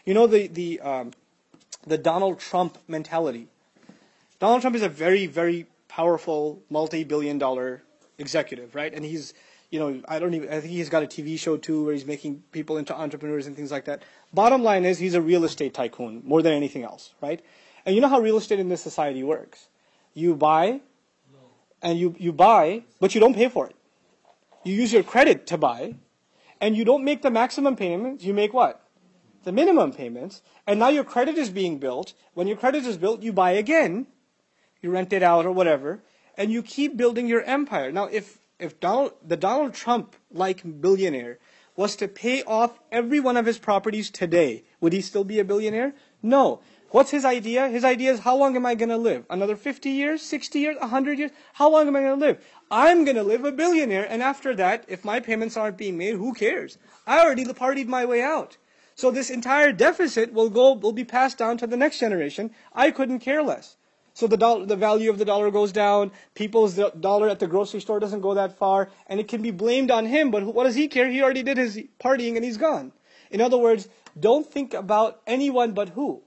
You know the Donald Trump mentality. Donald Trump is a very, very powerful, multi-billion-dollar executive, right? And he's, I think he's got a TV show too where he's making people into entrepreneurs and things like that. Bottom line is he's a real estate tycoon more than anything else, right? And you know how real estate in this society works. You buy, and you buy, but you don't pay for it. You use your credit to buy, and you don't make the maximum payments, you make what? The minimum payments, and now your credit is being built. When your credit is built, you buy again, you rent it out or whatever, and you keep building your empire. Now, if the Donald Trump-like billionaire was to pay off every one of his properties today, would he still be a billionaire? No. What's his idea? His idea is, how long am I going to live? Another 50 years, 60 years, 100 years? How long am I going to live? I'm going to live a billionaire, and after that, if my payments aren't being made, who cares? I already partied my way out. So this entire deficit will be passed down to the next generation. I couldn't care less. So the value of the dollar goes down, people's dollar at the grocery store doesn't go that far, and it can be blamed on him, but what does he care? He already did his partying and he's gone. In other words, don't think about anyone but who?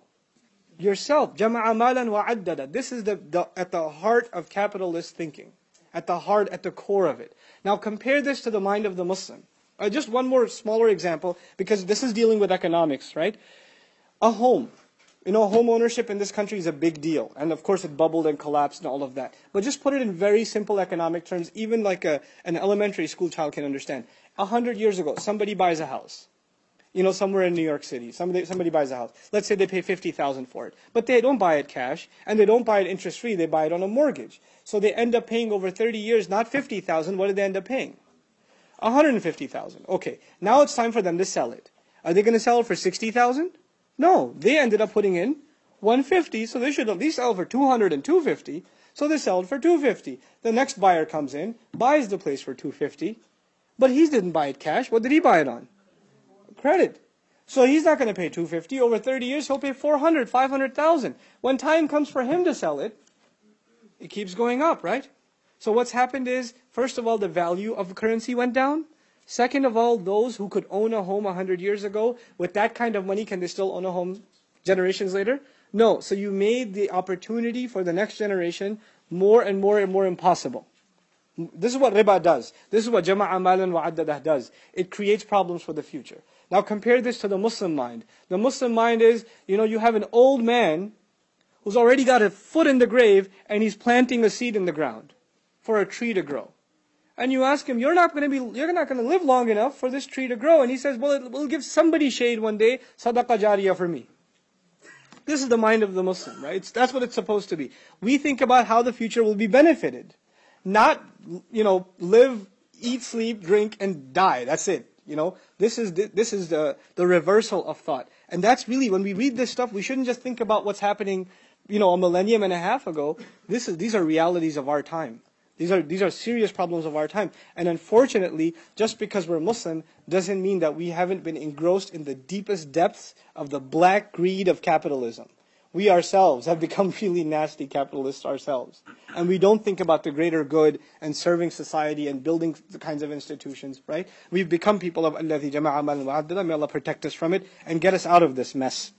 Yourself. جَمَعَ مَالًا وَعَدَّدَ. This is at the heart of capitalist thinking. At the core of it. Now compare this to the mind of the Muslim. Just one more smaller example, because this is dealing with economics, right? A home. Home ownership in this country is a big deal. And of course it bubbled and collapsed and all of that. But just put it in very simple economic terms, even like an elementary school child can understand. 100 years ago, somebody buys a house. Somewhere in New York City, somebody buys a house. Let's say they pay $50,000 for it. But they don't buy it cash, and they don't buy it interest-free, they buy it on a mortgage. So they end up paying over 30 years, not $50,000, what did they end up paying? $150,000. Okay, now it's time for them to sell it. Are they going to sell it for $60,000? No, they ended up putting in $150, so they should at least sell for $200 and $250, so they sell it for $250. The next buyer comes in, buys the place for $250, but he didn't buy it cash. What did he buy it on? Credit. So he's not going to pay $250. Over 30 years, he'll pay $400,000, $500,000. When time comes for him to sell it, it keeps going up, right? So what's happened is, first of all, the value of the currency went down. Second of all, those who could own a home 100 years ago, with that kind of money, can they still own a home generations later? No. So you made the opportunity for the next generation more and more and more impossible. This is what riba does. This is what jama'a malan wa'addadah does. It creates problems for the future. Now compare this to the Muslim mind. The Muslim mind is, you have an old man who's already got a foot in the grave and he's planting a seed in the ground for a tree to grow. And you ask him, you're not going to live long enough for this tree to grow. And he says, well, it will give somebody shade one day, sadaqah jariyah for me. This is the mind of the Muslim, right? That's what it's supposed to be. We think about how the future will be benefited. Not, live, eat, sleep, drink, and die. That's it. This is the reversal of thought. And that's really, when we read this stuff, we shouldn't just think about what's happening, a millennium and a half ago. These are realities of our time. These are serious problems of our time. And unfortunately, just because we're Muslim doesn't mean that we haven't been engrossed in the deepest depths of the black greed of capitalism. We ourselves have become really nasty capitalists ourselves. And we don't think about the greater good and serving society and building the kinds of institutions, right? We've become people of الَّذِي جَمَعَ مَالًا وَعَدَّدَهُ. May Allah protect us from it and get us out of this mess.